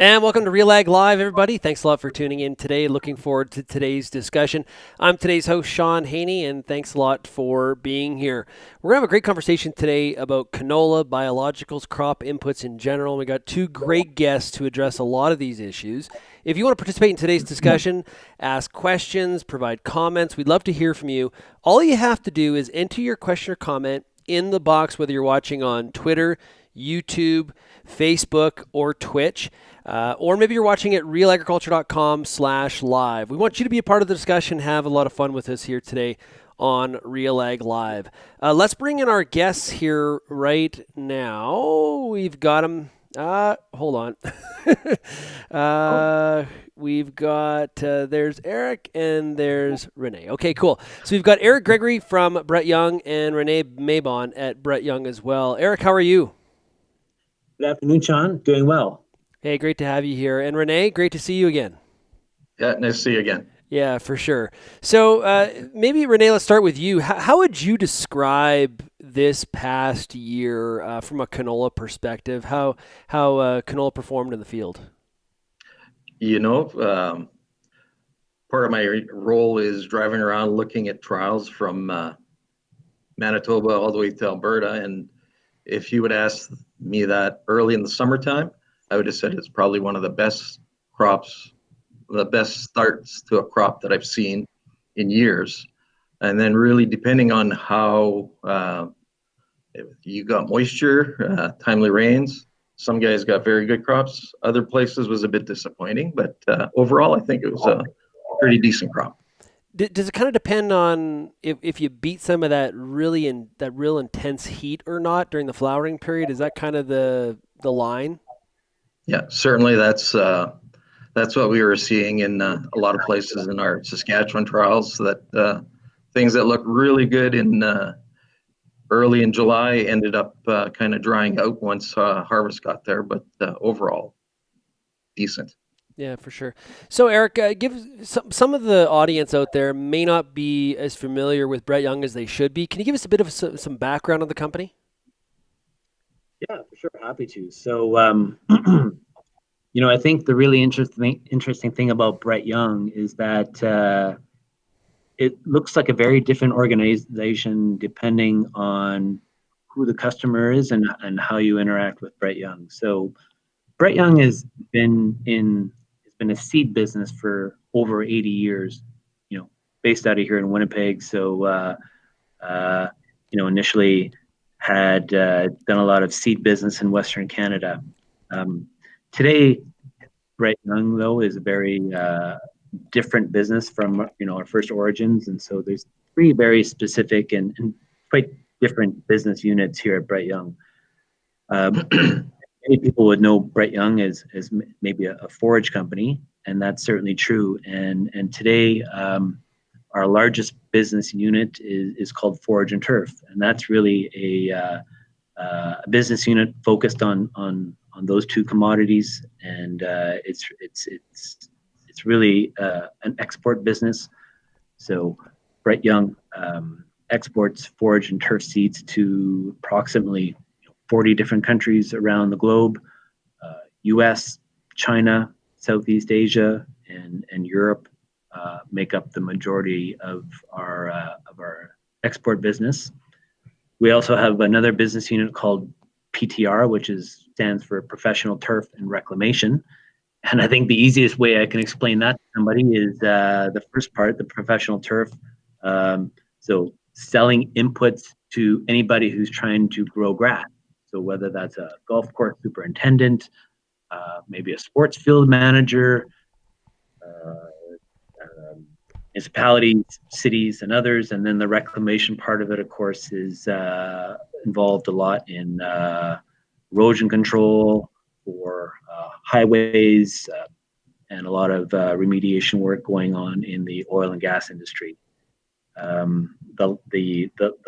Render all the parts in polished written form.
And welcome to RealAg Live, everybody. Thanks a lot for tuning in today. Looking forward to today's discussion. I'm today's host, Shaun, and thanks a lot for being here. We're going to have a great conversation today about canola, biologicals, crop inputs in general. We got two great guests to address a lot of these issues. If you want to participate in today's discussion, ask questions, provide comments, we'd love to hear from you. All you have to do is enter your question or comment in the box, whether you're watching on Twitter, YouTube, Facebook, or Twitch. Or maybe you're watching at realagriculture.com/live. We want you to be a part of the discussion, have a lot of fun with us here today on RealAg Live. Let's bring in our guests here right now. We've got them. Hold on. We've got, there's Eric and there's Rene. Okay, cool. So we've got Eric Gregory from Brett Young and Rene Mabon at Brett Young as well. Eric, how are you? Good afternoon, Shaun. Doing well. Hey, great to have you here. And Rene, great to see you again. Yeah, nice to see you again. Yeah, for sure. So maybe, Rene, let's start with you. How would you describe this past year from a canola perspective? How canola performed in the field? Part of my role is driving around looking at trials from Manitoba all the way to Alberta. And if you would ask me that early in the summertime, I would have said it's probably one of the best crops, the best starts to a crop that I've seen in years. And then really depending on how you got moisture, timely rains, some guys got very good crops. Other places was a bit disappointing, but overall, I think it was a pretty decent crop. Does it kind of depend on if you beat some of that real intense heat or not during the flowering period? Is that kind of the line? Yeah, certainly that's what we were seeing in a lot of places in our Saskatchewan trials, that things that looked really good in early in July ended up kind of drying out once harvest got there, but overall decent. Yeah, for sure. So, Eric, give some of the audience out there may not be as familiar with Brett Young as they should be. Can you give us a bit of some background on the company? Yeah, for sure. Happy to. So, I think the really interesting thing about Brett Young is that it looks like a very different organization depending on who the customer is and how you interact with Brett Young. So, Brett Young has been a seed business for over 80 years, based out of here in Winnipeg. So, initially had done a lot of seed business in Western Canada. Today, Brett Young, though, is a very different business from, our first origins. And so there's three very specific and quite different business units here at Brett Young. Many people would know Brett Young as maybe a forage company, and that's certainly true. And today, our largest business unit is called Forage and Turf, and that's really a business unit focused on those two commodities. And it's really an export business. So Brett Young exports forage and turf seeds to approximately 40 different countries around the globe. US, China, Southeast Asia, and Europe make up the majority of our export business. We also have another business unit called PTR, which stands for Professional Turf and Reclamation. And I think the easiest way I can explain that to somebody is the first part, the professional turf. So selling inputs to anybody who's trying to grow grass. So whether that's a golf course superintendent, maybe a sports field manager, municipalities, cities, and others. And then the reclamation part of it, of course, is involved a lot in erosion control for highways and a lot of remediation work going on in the oil and gas industry. The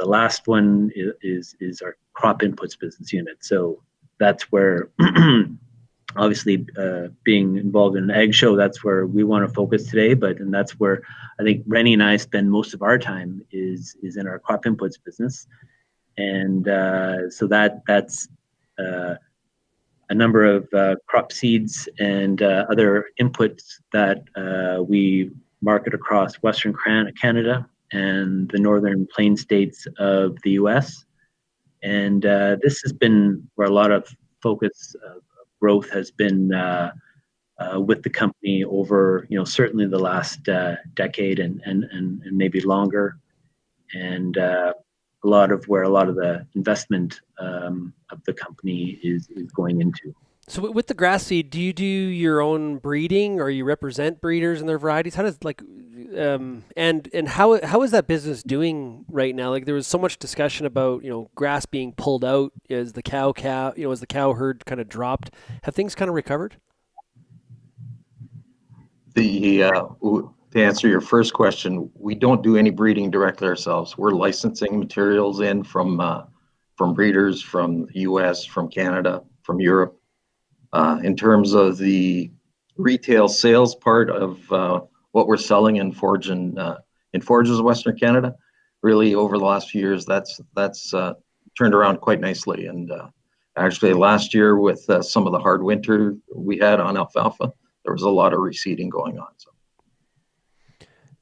last one is our crop inputs business unit. So that's where obviously being involved in an ag show, that's where we want to focus today. And that's where I think Rene and I spend most of our time is in our crop inputs business. And so that's a number of crop seeds and other inputs that we market across Western Canada and the northern plain states of the US. And this has been where a lot of focus of growth has been with the company over, certainly the last decade and maybe longer. And a lot of the investment of the company is going into. So with the grass seed, do you do your own breeding, or you represent breeders and their varieties? How does and how is that business doing right now? Like there was so much discussion about grass being pulled out as the cow as the cow herd kind of dropped. Have things kind of recovered? To answer your first question, we don't do any breeding directly ourselves. We're licensing materials in from breeders from the U.S., from Canada, from Europe. In terms of the retail sales part of what we're selling in forages in Western Canada, really over the last few years, that's turned around quite nicely. And actually, last year with some of the hard winter we had on alfalfa, there was a lot of reseeding going on.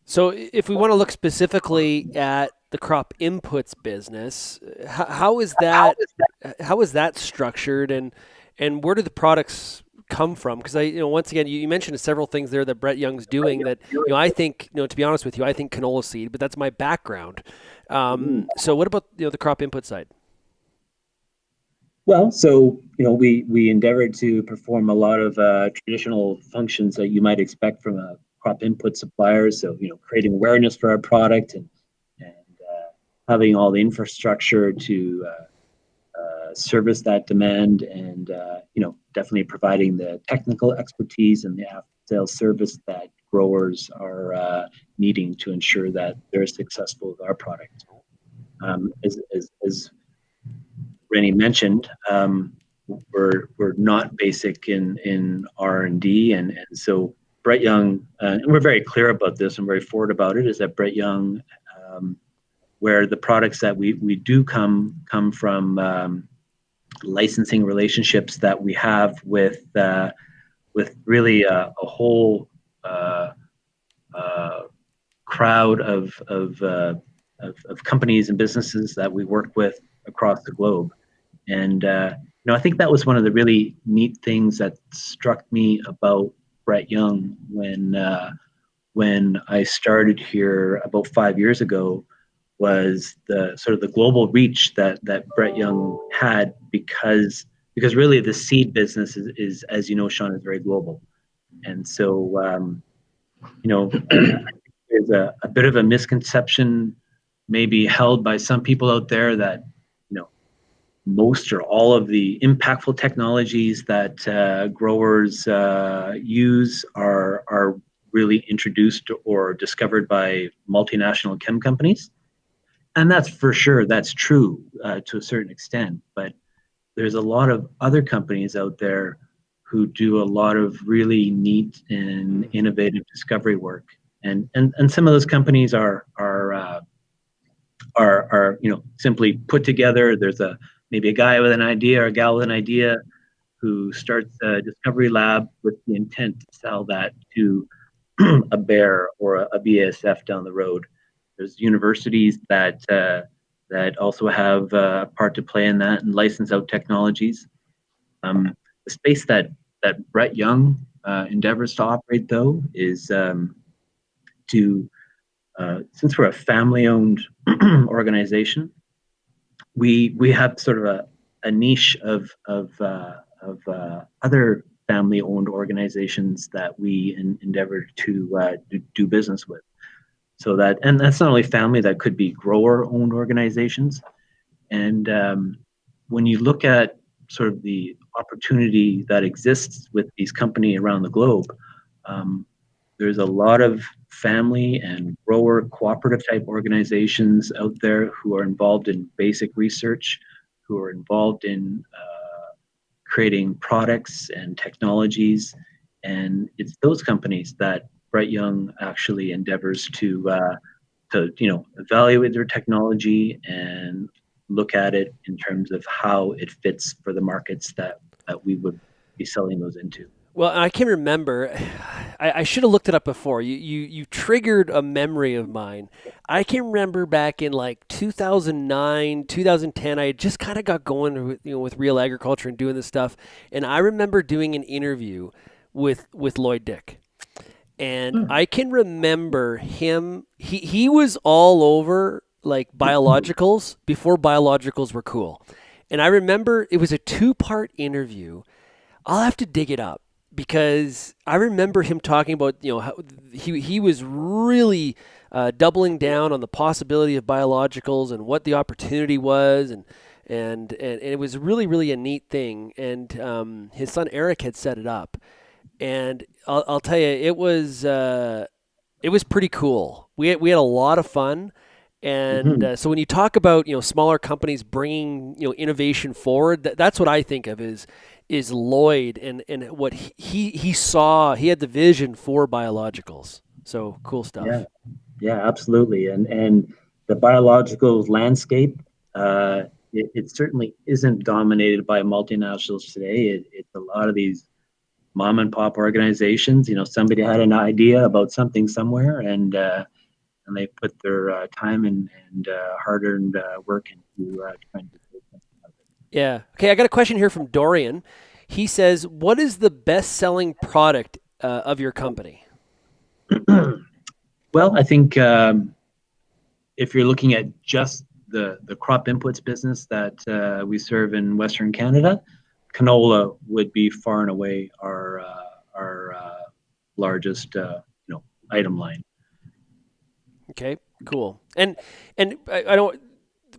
So if we want to look specifically at the crop inputs business, how is that structured, and where do the products come from? Because once again, you mentioned several things there that Brett Young's doing that I think, to be honest with you, I think canola seed, but that's my background. So what about the crop input side? Well, so we endeavored to perform a lot of traditional functions that you might expect from a crop input supplier. So creating awareness for our product and having all the infrastructure to service that demand, and definitely providing the technical expertise and the after-sales service that growers are needing to ensure that they're successful with our product. As Rene mentioned, we're not basic in R&D, and so Brett Young, and we're very clear about this and very forward about it, is that Brett Young, where the products that we do come from licensing relationships that we have with really a whole crowd of companies and businesses that we work with across the globe. And I think that was one of the really neat things that struck me about Brett Young when I started here about 5 years ago, was the sort of the global reach that Brett Young had, because really the seed business is, as you know, Shaun, is very global. And so there's a bit of a misconception maybe held by some people out there that most or all of the impactful technologies that growers use are really introduced or discovered by multinational chem companies. And that's for sure, that's true to a certain extent. But there's a lot of other companies out there who do a lot of really neat and innovative discovery work. And some of those companies are simply put together. There's maybe a guy with an idea or a gal with an idea who starts a discovery lab with the intent to sell that to a Bayer or a BASF down the road. There's universities that also have a part to play in that and license out technologies. The space that Brett Young endeavors to operate, though, is since we're a family-owned organization, we have sort of a niche of other family-owned organizations that we endeavor to do business with. So and that's not only family, that could be grower-owned organizations. And when you look at sort of the opportunity that exists with these companies around the globe, there's a lot of family and grower cooperative type organizations out there who are involved in basic research, who are involved in creating products and technologies. And it's those companies that Brett Young actually endeavors to evaluate their technology and look at it in terms of how it fits for the markets that that we would be selling those into. Well, I can remember. I should have looked it up before. You triggered a memory of mine. I can remember back in like 2009, 2010. I had just kind of got going with, with real agriculture and doing this stuff, and I remember doing an interview with Lloyd Dick. And I can remember him. He was all over like biologicals before biologicals were cool. And I remember it was a two-part interview. I'll have to dig it up because I remember him talking about how he was really doubling down on the possibility of biologicals and what the opportunity was, and it was really a neat thing. And his son Eric had set it up, and I'll tell you, it was pretty cool. We had a lot of fun. And Mm-hmm. so when you talk about smaller companies bringing innovation forward, that's what I think of is Lloyd and what he saw. He had the vision for biologicals. So cool Yeah, stuff. yeah, absolutely. And the biological landscape, it certainly isn't dominated by multinationals today. It's a lot of these mom and pop organizations. Somebody had an idea about something somewhere, and they put their time and hard-earned work into trying to do something out Yeah. Okay, I got a question here from Dorian. He says, "What is the best-selling product of your company?" of it. Well, I think if you're looking at just the crop inputs business that we serve in Western Canada, canola would be far and away our largest item line. Okay, cool. And I don't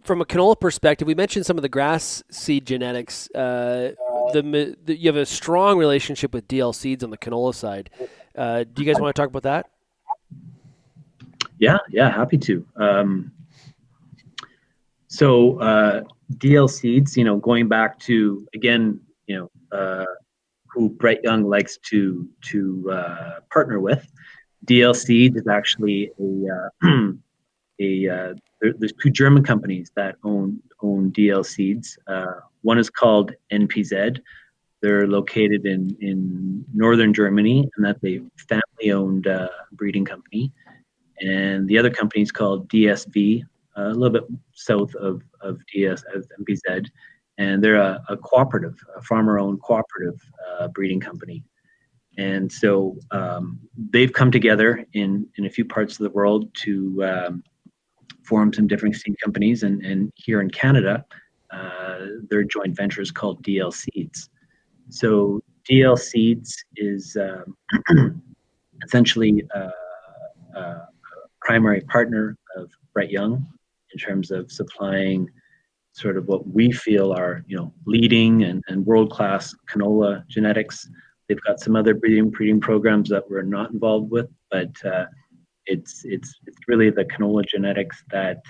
from a canola perspective, we mentioned some of the grass seed genetics. You have a strong relationship with DL Seeds on the canola side. Do you guys want to talk about that? Yeah, happy to. So DL Seeds, going back to again, who Brett Young likes to partner with. DL Seeds is actually there's two German companies that own DL Seeds. One is called NPZ. They're located in northern Germany, and that's a family-owned breeding company. And the other company is called DSV, a little bit south of MPZ, and they're a cooperative, a farmer-owned cooperative breeding company. And so they've come together in a few parts of the world to form some different seed companies, and here in Canada, their joint venture is called DL Seeds. So DL Seeds is essentially a primary partner of Brett Young in terms of supplying sort of what we feel are leading and world-class canola genetics. They've got some other breeding programs that we're not involved with, but it's really the canola genetics that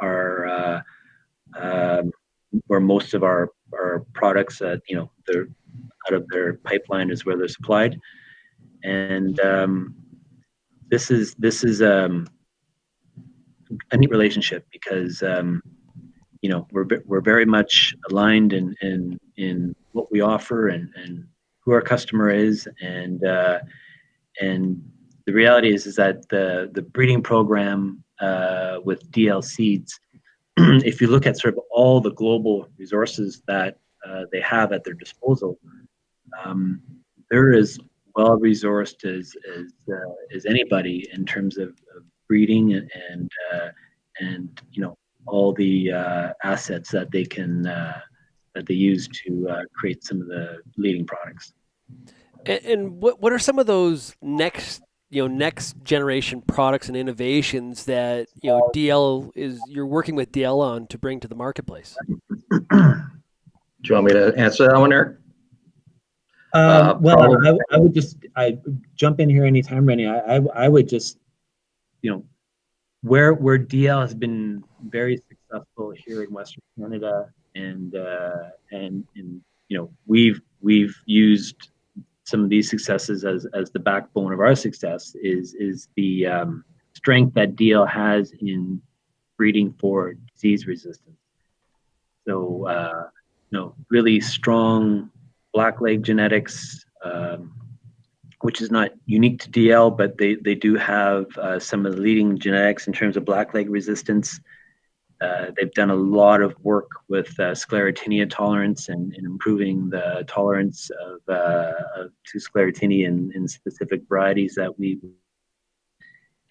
are where most of our products they're out of their pipeline is where they're supplied. And this is a neat relationship because we're very much aligned in what we offer and who our customer is, and the reality is that the breeding program with DL Seeds, if you look at sort of all the global resources that they have at their disposal, they're as well resourced as anybody in terms of breeding and all the assets that they use to create some of the leading products. And what are some of those next generation products and innovations that DL is you're working with DL on to bring to the marketplace? Do you want me to answer that one, Eric? Well, I would just jump in here anytime, Rene. I would just where DL has been very successful here in Western Canada, and we've used some of these successes as the backbone of our success is the strength that DL has in breeding for disease resistance. So really strong blackleg genetics, which is not unique to DL, but they do have some of the leading genetics in terms of blackleg resistance. They've done a lot of work with sclerotinia tolerance and improving the tolerance to sclerotinia in specific varieties that we.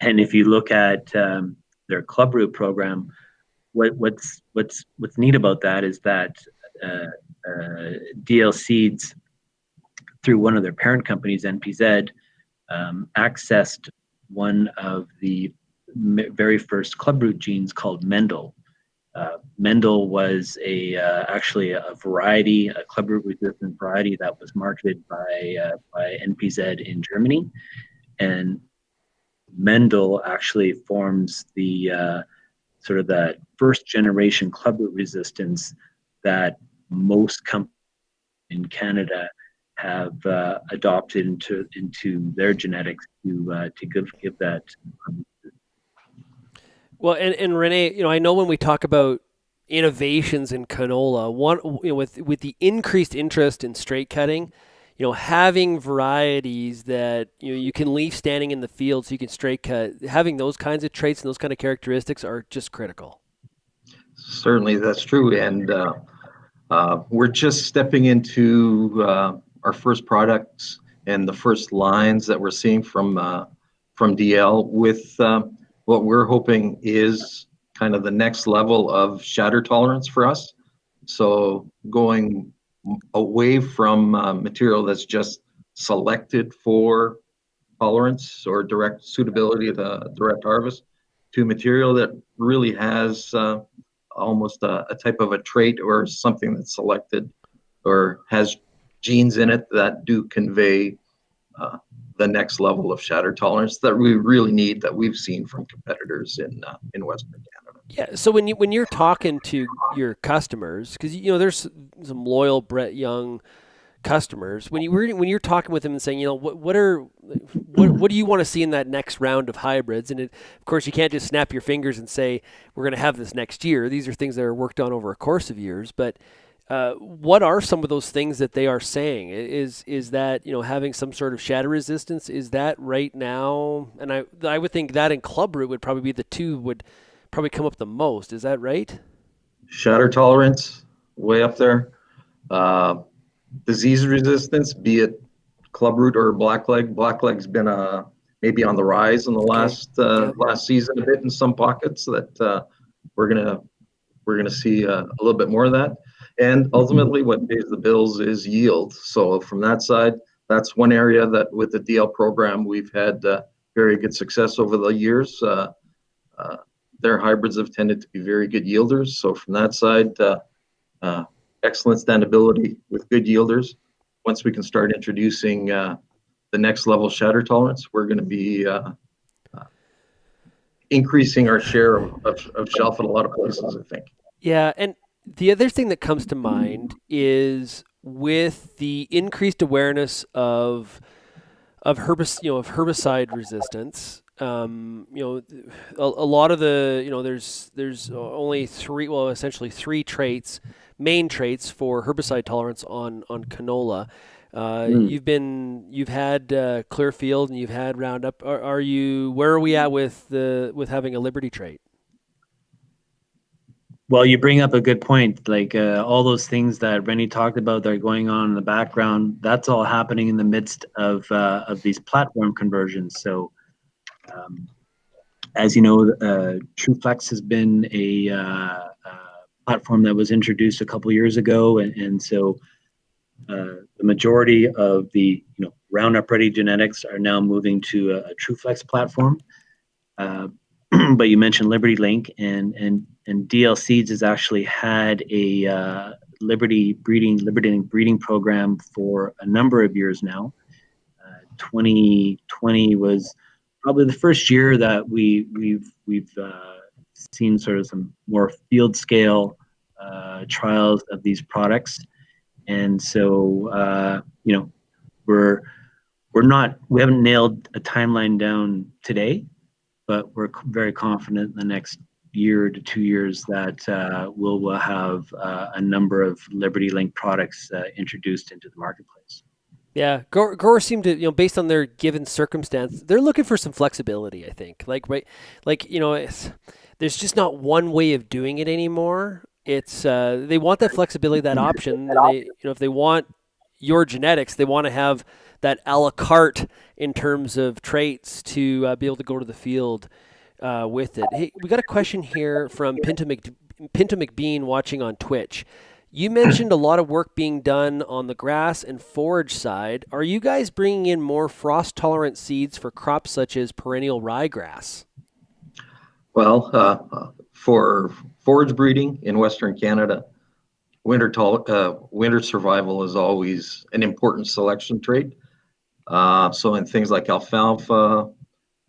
And if you look at their club root program, what's neat about that is that DL Seeds, through one of their parent companies, NPZ, accessed one of the very first clubroot genes called Mendel. Mendel was actually a variety, a clubroot resistant variety that was marketed by NPZ in Germany, and Mendel actually forms the sort of the first generation clubroot resistance that most companies in Canada have adopted into their genetics to give that. Well, and Rene, I know when we talk about innovations in canola, with the increased interest in straight cutting, having varieties that you can leave standing in the field so you can straight cut, having those kinds of traits and those kind of characteristics are just critical. Certainly, that's true, and we're just stepping into our first products and the first lines that we're seeing from DL with what we're hoping is kind of the next level of shatter tolerance for us. So going away from material that's just selected for tolerance or direct suitability of the direct harvest to material that really has almost a type of a trait or something that's selected or has genes in it that do convey the next level of shatter tolerance that we really need, that we've seen from competitors in Western Canada. Yeah. So when you're talking to your customers, because there's some loyal Brett Young customers, when you're talking with them and saying, what do you want to see in that next round of hybrids? And of course, you can't just snap your fingers and say we're going to have this next year. These are things that are worked on over a course of years. But what are some of those things that they are saying? Is that having some sort of shatter resistance? Is that right now? And I would think that and clubroot would probably be the two would probably come up the most. Is that right? Shatter tolerance, way up there. Disease resistance, be it clubroot or blackleg. Blackleg's been maybe on the rise in the last season a bit in some pockets that we're gonna see a little bit more of that. And ultimately, what pays the bills is yield. So from that side, that's one area that with the DL program we've had very good success over the years. Their hybrids have tended to be very good yielders. So from that side, excellent standability with good yielders. Once we can start introducing the next level shatter tolerance, we're going to be increasing our share of shelf in a lot of places, I think. Yeah, and the other thing that comes to mind is with the increased awareness of herbicide resistance. A lot of the there's only essentially three main traits for herbicide tolerance on canola. You've had Clearfield and you've had Roundup. Where are we at with having a Liberty trait? Well, you bring up a good point. Like all those things that Rene talked about that are going on in the background, that's all happening in the midst of these platform conversions. So, as you know, TrueFlex has been a platform that was introduced a couple years ago, and so the majority of the Roundup Ready genetics are now moving to a TrueFlex platform. But you mentioned Liberty Link, and DL Seeds has actually had a Liberty Link breeding program for a number of years now. 2020 was probably the first year that we've seen sort of some more field scale trials of these products, and so we haven't nailed a timeline down today, but we're very confident in the next year to 2 years that we'll have a number of Liberty Link products introduced into the marketplace. Yeah, growers seem to, based on their given circumstance, they're looking for some flexibility. I think, there's just not one way of doing it anymore. It's they want that flexibility, that option, and if they want your genetics, they want to have that a la carte in terms of traits to be able to go to the field with it. Hey, we got a question here from Pinto McBean watching on Twitch. You mentioned a lot of work being done on the grass and forage side. Are you guys bringing in more frost-tolerant seeds for crops such as perennial ryegrass? Well, for forage breeding in Western Canada, winter survival is always an important selection trait. So in things like alfalfa,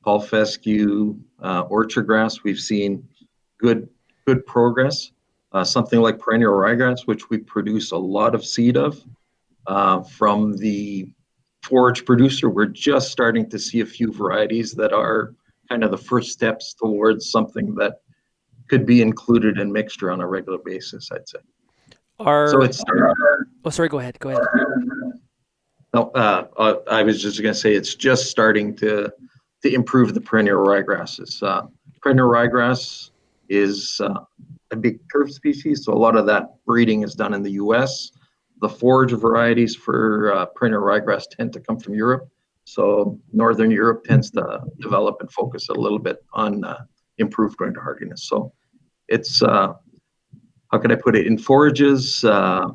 fall fescue, orchard grass, we've seen good progress. Something like perennial ryegrass, which we produce a lot of seed of from the forage producer, we're just starting to see a few varieties that are kind of the first steps towards something that could be included in mixture on a regular basis, I'd say. So it's. Oh, sorry. Go ahead. No, I was just going to say it's just starting to improve the perennial ryegrasses. Perennial ryegrass is a big turf species, so a lot of that breeding is done in the U.S. The forage varieties for perennial ryegrass tend to come from Europe, so Northern Europe tends to develop and focus a little bit on improved grinder hardiness. So it's how can I put it? In forages, the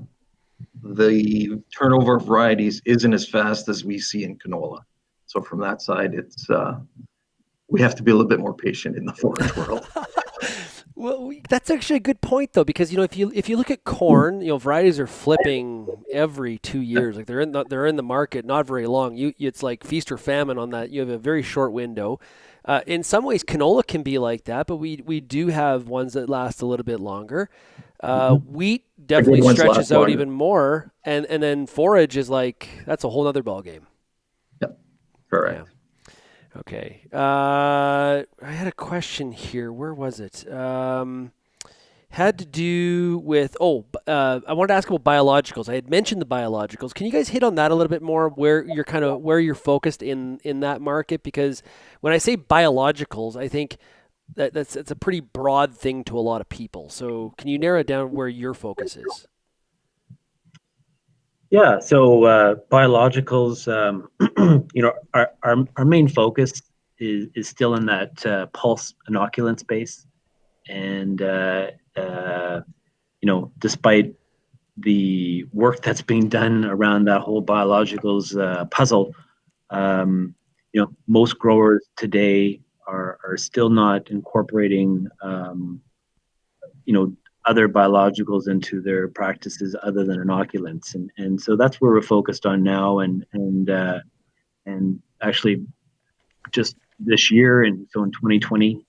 turnover of varieties isn't as fast as we see in canola. So from that side, it's we have to be a little bit more patient in the forage world. Well, that's actually a good point though, because if you look at corn, varieties are flipping every 2 years. Like they're in the market not very long. It's like feast or famine on that. You have a very short window. In some ways, canola can be like that, but we do have ones that last a little bit longer. Wheat definitely stretches out even more, and then forage is like that's a whole other ballgame. Yep, correct. Yeah. Okay. I had a question here. Where was it? Had to do with I wanted to ask about biologicals. I had mentioned the biologicals. Can you guys hit on that a little bit more? Where you're focused in that market? Because when I say biologicals, I think that's a pretty broad thing to a lot of people. So can you narrow it down where your focus is? Yeah, so biologicals, our main focus is still in that pulse inoculant space, and despite the work that's being done around that whole biologicals puzzle, most growers today are still not incorporating, other biologicals into their practices other than inoculants, and so that's where we're focused on now, and actually just this year, and so in 2020,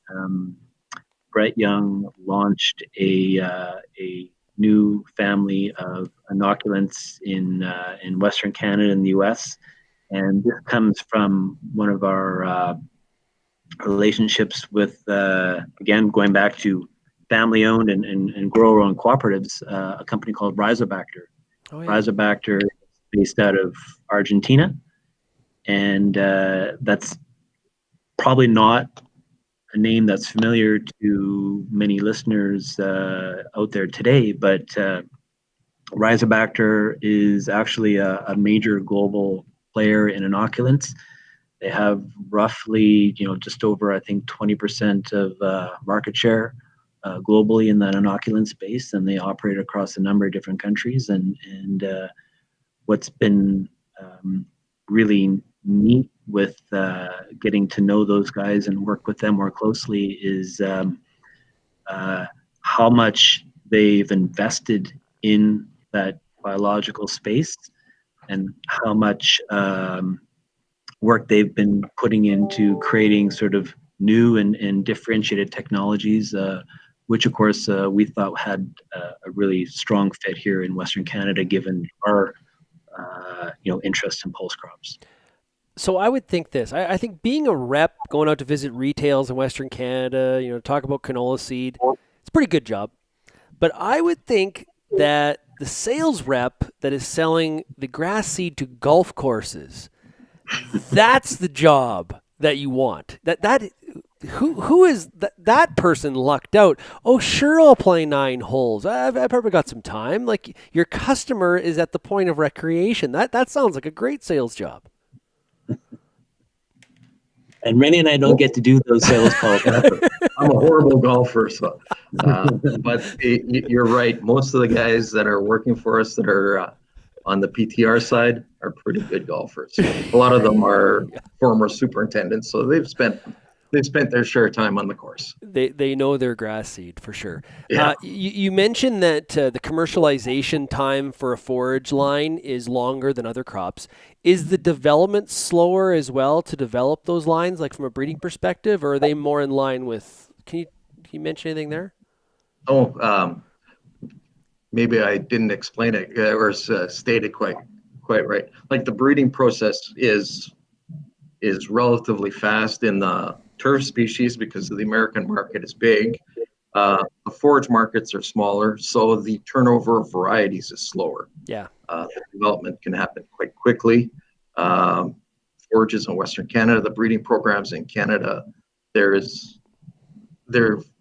Brett Young launched a new family of inoculants in Western Canada and the U.S., and this comes from one of our relationships with, again, going back to family-owned and grower-owned cooperatives, a company called Rhizobacter. Oh, yeah. Rhizobacter is based out of Argentina, and that's probably not a name that's familiar to many listeners out there today, but Rhizobacter is actually a major global player in inoculants. They have roughly, just over, I think, 20% of market share globally in that inoculant space, and they operate across a number of different countries. And what's been really neat with getting to know those guys and work with them more closely is how much they've invested in that biological space, and how much work they've been putting into creating sort of new and differentiated technologies, which of course we thought had a really strong fit here in Western Canada, given our interest in pulse crops. So I would think this. I think being a rep, going out to visit retails in Western Canada, talk about canola seed, it's a pretty good job. But I would think that the sales rep that is selling the grass seed to golf courses, that's the job that you want. Who is that person lucked out? Oh, sure, I'll play 9 holes. I've probably got some time. Like your customer is at the point of recreation. That sounds like a great sales job. And Rene and I don't get to do those sales calls. I'm a horrible golfer, so but you're right. Most of the guys that are working for us that are on the PTR side are pretty good golfers. A lot of them are former superintendents, so they've spent their share of time on the course. They know their grass seed for sure. Yeah. You mentioned that the commercialization time for a forage line is longer than other crops. Is the development slower as well to develop those lines, like from a breeding perspective, or are they more in line with? Can you mention anything there? Oh, maybe I didn't explain it or state it quite right. Like the breeding process is relatively fast in the turf species because the American market is big. The forage markets are smaller, so the turnover of varieties is slower. Yeah. Development can happen quite quickly. Forages in Western Canada, the breeding programs in Canada, they're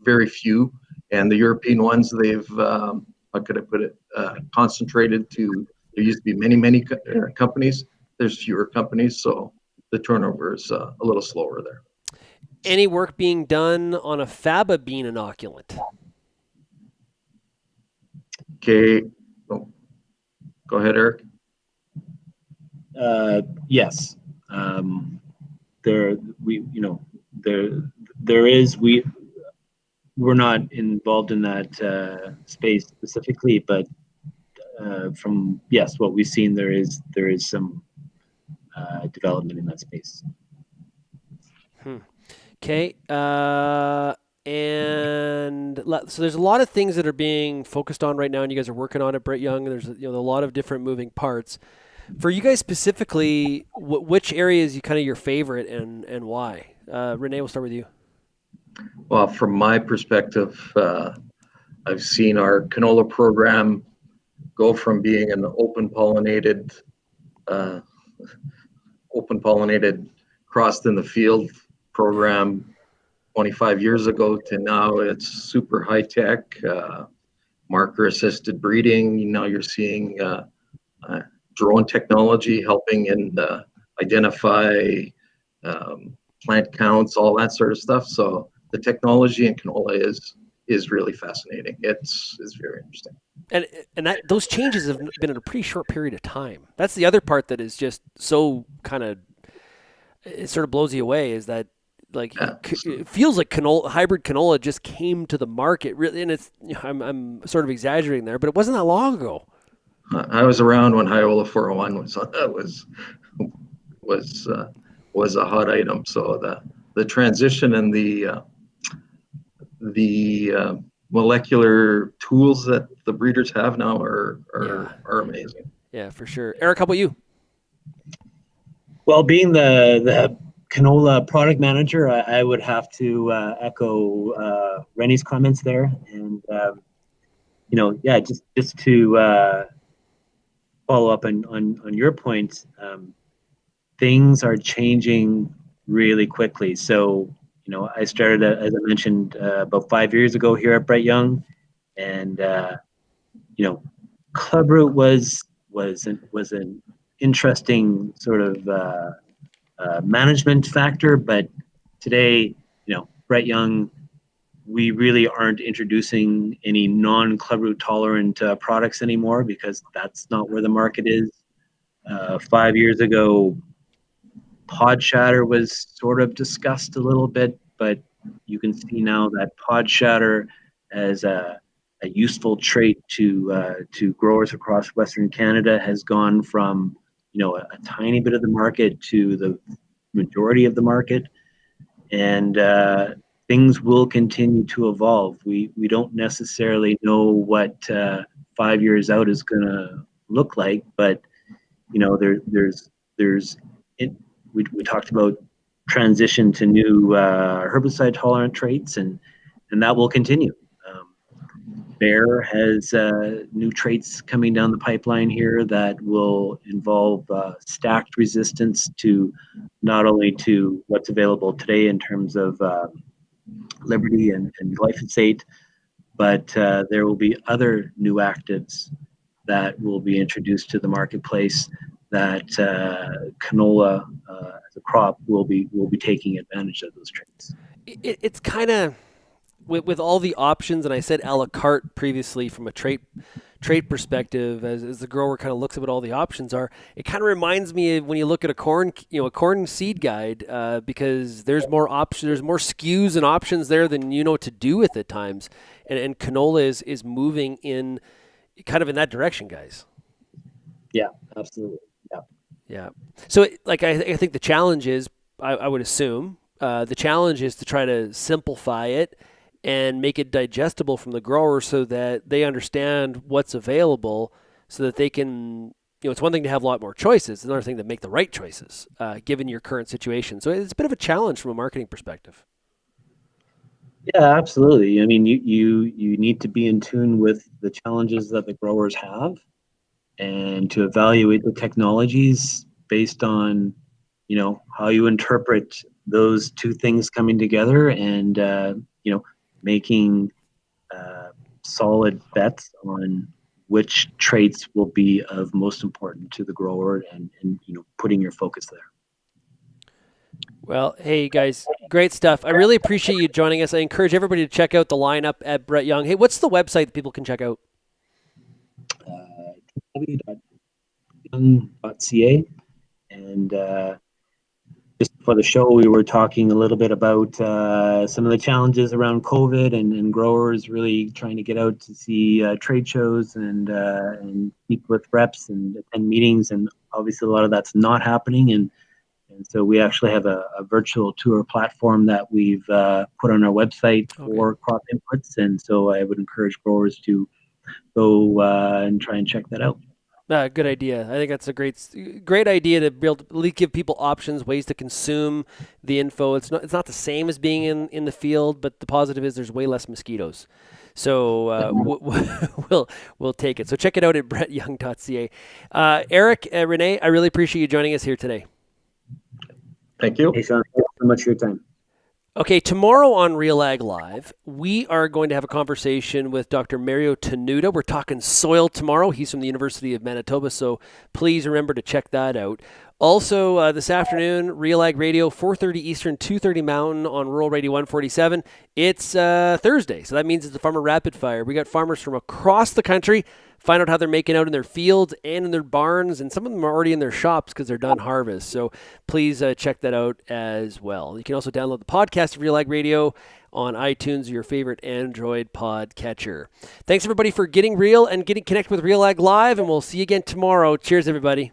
very few, and the European ones, they've how could I put it, concentrated to. There used to be many companies. There's fewer companies, so the turnover is a little slower there. Any work being done on a faba bean inoculant? Okay, go ahead, Eric. Yes, there is we're not involved in that space specifically, but from what we've seen, there is some development in that space. Okay. And so there's a lot of things that are being focused on right now, and you guys are working on it, Brett Young. There's a lot of different moving parts. For you guys specifically, which area is kind of your favorite and why? Rene, we'll start with you. Well, from my perspective, I've seen our canola program go from being an open pollinated crossed in the field program 25 years ago to now it's super high tech, marker assisted breeding. Now you're seeing drone technology helping in identify plant counts, all that sort of stuff. So the technology in canola is really fascinating. It's very interesting. And that those changes have been in a pretty short period of time. That's the other part that is just so kind of, it sort of blows you away, is that it feels like hybrid canola just came to the market really, and it's I'm sort of exaggerating there, but it wasn't that long ago. I was around when Hyola 401 was a hot item. So the transition and the molecular tools that the breeders have now are amazing. Yeah, for sure. Eric, how about you? Well, being the canola product manager, I would have to echo Rene's comments there, and just to follow up on your point, things are changing really quickly. So I started, as I mentioned, about 5 years ago here at Brett Young, and clubroot was an interesting sort of management factor, but today, Brett Young, we really aren't introducing any non-clubroot tolerant products anymore because that's not where the market is. 5 years ago, pod shatter was sort of discussed a little bit, but you can see now that pod shatter as a useful trait to growers across Western Canada has gone from a tiny bit of the market to the majority of the market, and things will continue to evolve. We don't necessarily know what 5 years out is going to look like, but there's we talked about transition to new herbicide tolerant traits, and that will continue. Bayer has new traits coming down the pipeline here that will involve stacked resistance to not only to what's available today in terms of Liberty and glyphosate, but there will be other new actives that will be introduced to the marketplace that canola as a crop will be taking advantage of those traits. It's kind of with all the options, and I said a la carte previously from a trait perspective, as the grower kind of looks at what all the options are, it kind of reminds me of when you look at a corn seed guide, because there's more options, there's more SKUs and options there than you know what to do with at times, and canola is moving in kind of in that direction, guys. Yeah, absolutely. Yeah. So I think the challenge is, I would assume, the challenge is to try to simplify it and make it digestible from the grower so that they understand what's available so that they can, it's one thing to have a lot more choices. It's another thing to make the right choices, given your current situation. So it's a bit of a challenge from a marketing perspective. Yeah, absolutely. I mean, you need to be in tune with the challenges that the growers have and to evaluate the technologies based on, how you interpret those two things coming together and, making solid bets on which traits will be of most important to the grower and putting your focus there. Well, hey guys, great stuff. I really appreciate you joining us. I encourage everybody to check out the lineup at Brett Young. Hey, what's the website that people can check out? www.young.ca. And just before the show, we were talking a little bit about some of the challenges around COVID and growers really trying to get out to see trade shows and speak with reps and attend meetings. And obviously, a lot of that's not happening. And so we actually have a virtual tour platform that we've put on our website for crop inputs. And so I would encourage growers to go and try and check that out. Good idea. I think that's a great idea to be able to at least give people options, ways to consume the info. It's not the same as being in the field, but the positive is there's way less mosquitoes. So we'll take it. So check it out at brettyoung.ca. Eric, Rene, I really appreciate you joining us here today. Thank you. Hey, Shaun, thanks so much for your time. Okay, tomorrow on RealAg Live, we are going to have a conversation with Dr. Mario Tenuta. We're talking soil tomorrow. He's from the University of Manitoba, so please remember to check that out. Also, this afternoon, RealAg Radio, 4:30 Eastern, 2:30 Mountain on Rural Radio 147. It's Thursday, so that means it's the Farmer Rapid Fire. We got farmers from across the country. Find out how they're making out in their fields and in their barns, and some of them are already in their shops because they're done harvest. So please check that out as well. You can also download the podcast of RealAg Radio on iTunes or your favorite Android podcatcher. Thanks, everybody, for getting real and getting connected with RealAg Live, and we'll see you again tomorrow. Cheers, everybody.